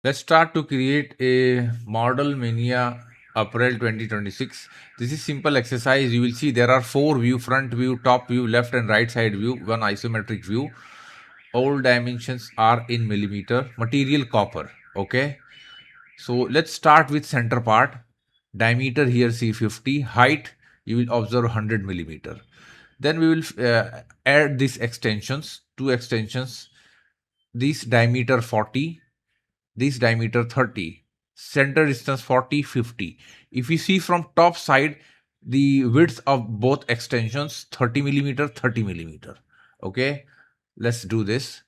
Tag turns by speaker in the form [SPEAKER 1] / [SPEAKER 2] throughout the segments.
[SPEAKER 1] Let's start to create a model Mania April 2026. This is simple exercise. You will see there are 4 view: front view, top view, left and right side view, one isometric view. All dimensions are in millimeter. Material copper. Okay. So let's start with center part. Diameter here C50. Height you will observe 100 millimeter. Then we will add these extensions, two extensions. This diameter 40, this diameter 30, center distance 40, 50. If you see from top side, the width of both extensions 30 millimeter, 30 millimeter. Okay, let's do this.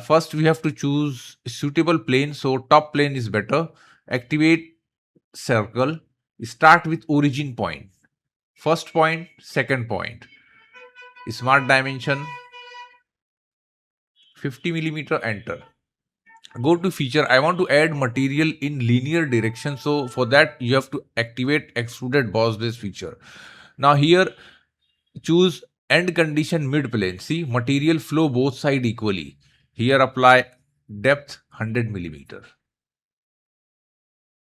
[SPEAKER 1] First we have to choose suitable plane, so top plane is better. Activate circle. Start with origin point. First point, second point. Smart dimension 50 millimeter, enter. Go to feature. I want to add material in linear direction, so for that you have to activate extruded boss base feature. Now here choose end condition mid plane. See, material flow both side equally. Here apply depth 100 millimeter.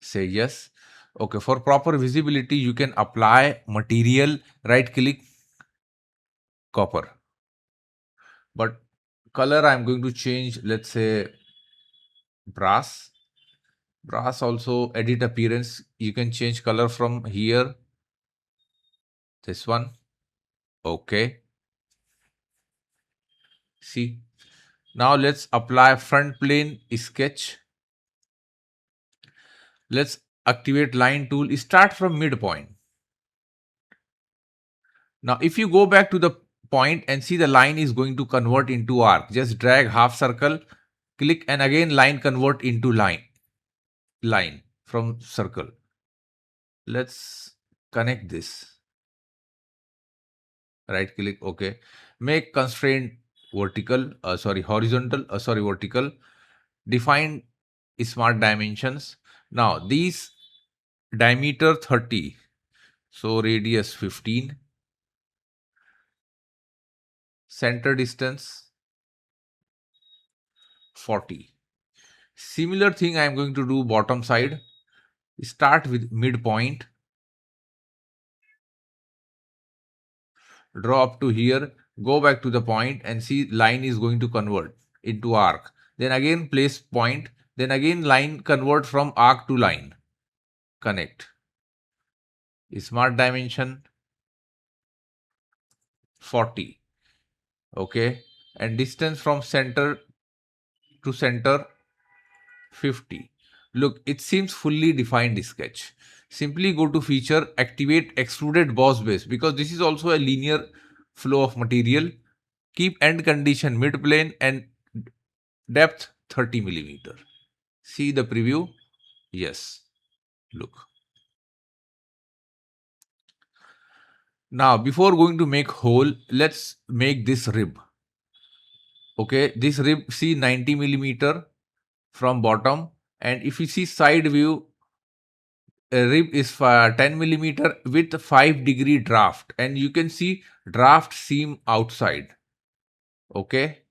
[SPEAKER 1] Say yes. Okay, for proper visibility you can apply material, right click, copper, but color I'm going to change, let's say brass. Brass also edit appearance. You can change color from here. This one. Okay. See. Now let's apply front plane sketch. Let's activate line tool. Start from midpoint. Now if you go back to the point and see the line is going to convert into arc, just drag half circle, click, and again line convert into line from circle. Let's connect this. Right click, okay. Make constraint vertical, horizontal, vertical. Define smart dimensions. Now these diameter 30, so radius 15, center distance 40. Similar thing I am going to do bottom side. Start with midpoint, draw up to here, go back to the point and see line is going to convert into arc. Then again place point, then again line convert from arc to line. Connect. Smart dimension 40. Okay. And distance from center to center 50. Look, it seems fully defined sketch. Simply go to feature, activate extruded boss base, because this is also a linear flow of material. Keep end condition mid plane and depth 30 millimeter. See the preview. Yes. Look. Now before going to make hole, let's make this rib. Okay, this rib, see 90 millimeter from bottom, and if you see side view, rib is 10 millimeter with 5-degree draft, and you can see draft seam outside. Okay,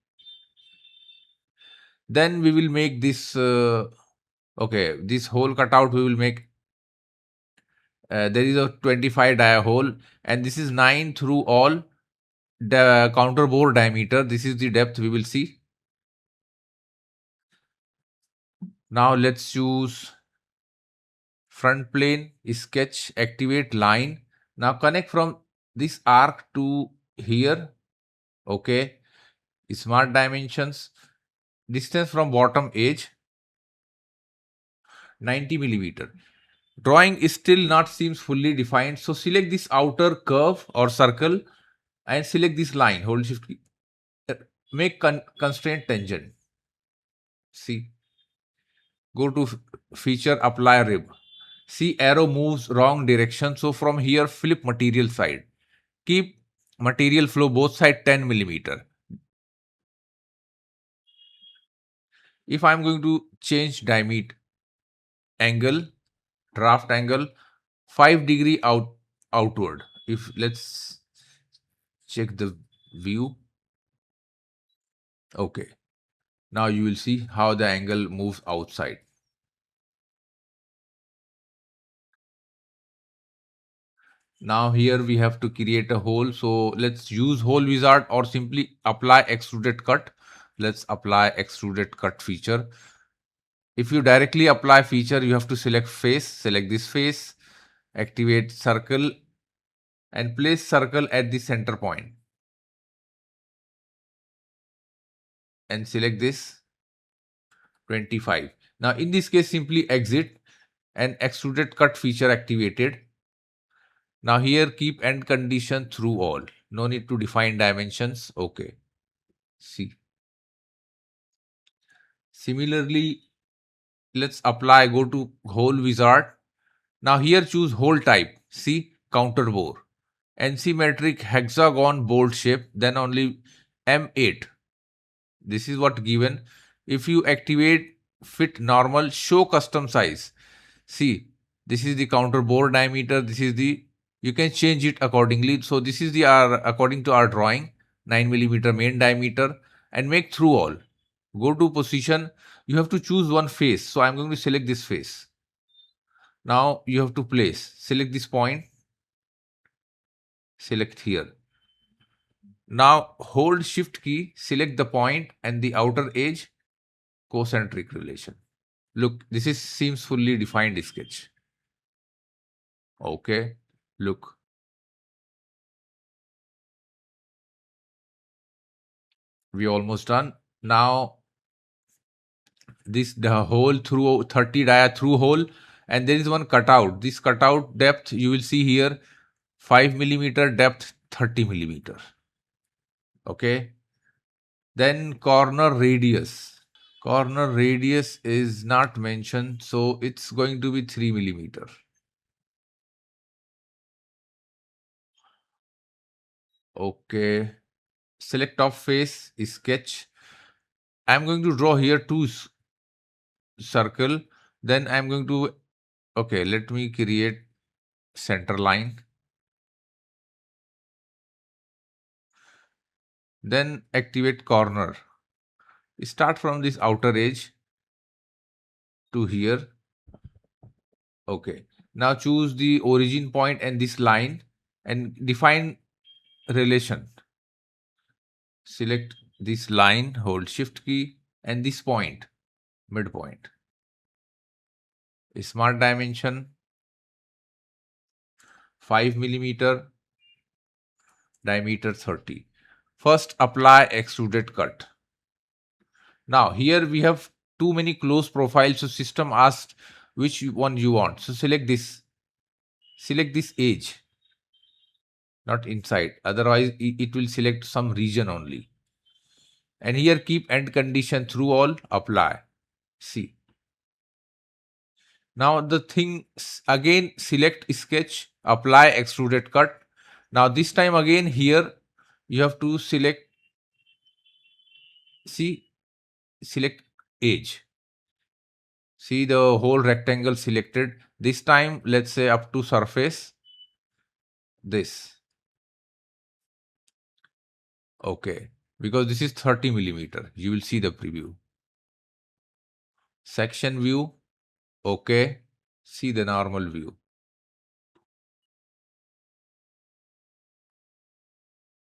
[SPEAKER 1] then we will make this okay, this hole cutout we will make. There is a 25 dia hole, and this is 9 through all the counterbore diameter. This is the depth we will see. Now let's choose front plane, sketch, activate line. Now connect from this arc to here. Okay, smart dimensions, distance from bottom edge 90 millimeter. Drawing is still not seems fully defined, so select this outer curve or circle and select this line. Hold shift key. Make constraint tangent. See, go to feature, apply rib. See, arrow moves wrong direction, so from here flip material side. Keep material flow both side 10 millimeter. If I'm going to change diameter angle, draft angle 5-degree outward. If let's check the view. Okay, now you will see how the angle moves outside. Now here we have to create a hole. So let's use hole wizard or simply apply extruded cut. Let's apply extruded cut feature. If you directly apply feature, you have to select face, select this face, activate circle and place circle at the center point and select this 25. Now in this case, simply exit and extruded cut feature activated. Now here keep end condition through all. No need to define dimensions. Okay. See. Similarly, let's apply, go to hole wizard. Now here choose hole type. See, COUNTERBORE. NC metric hexagon bolt shape, then only M8. This is what given. If you activate fit normal, show custom size. See, this is the COUNTERBORE diameter. This is the, you can change it accordingly. So this is the according to our drawing, 9mm main diameter, and make through all. Go to position. You have to choose one face. So I'm going to select this face. Now you have to place. Select this point. Select here. Now hold shift key, select the point and the outer edge, concentric relation. Look, this is seems fully defined sketch. Okay, look. We almost done. Now this the hole through 30 dia through hole, and there is one cutout. This cutout depth you will see here 5mm, depth 30mm. Okay. Then corner radius. Corner radius is not mentioned, so it's going to be 3mm. Okay. Select top face, sketch. I'm going to draw here two circle. Then I'm going to, okay, let me create center line. Then activate corner. Start from this outer edge to here. Okay. Now choose the origin point and this line and define relation. Select this line, hold shift key and this point, midpoint. Smart dimension 5mm, diameter 30. First apply extruded cut. Now here we have too many close profiles, so system asked which one you want. So select this edge, not inside, otherwise it will select some region only. And here keep end condition through all, apply. See. Now the thing again, select sketch, apply extruded cut. Now this time again here you have to select, see, select edge. See the whole rectangle selected. This time let's say up to surface. This. Okay. Because this is 30mm. You will see the preview. Section view. Okay. See the normal view.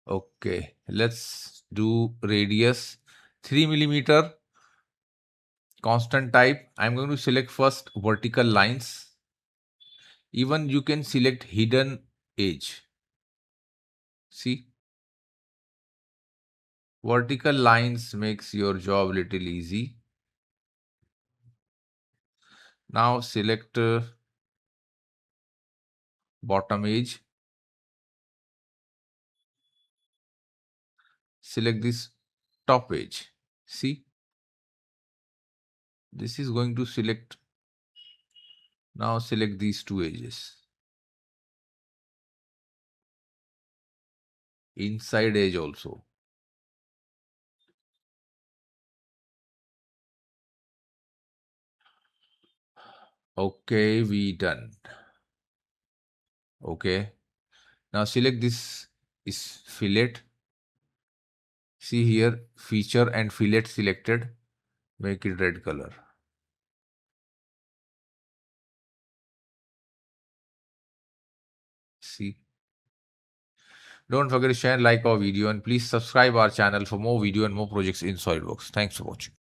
[SPEAKER 1] Okay. Let's do radius 3mm. Constant type. I'm going to select first vertical lines. Even you can select hidden edge. See. Vertical lines makes your job little easy. Now select bottom edge. Select this top edge. See, this is going to select. Now select these two edges. Inside edge also. Okay, we done. Okay. Now select this is fillet. See here, feature and fillet selected. Make it red color. See. Don't forget to share, like our video, and please subscribe our channel for more video and more projects in SolidWorks. Thanks for watching.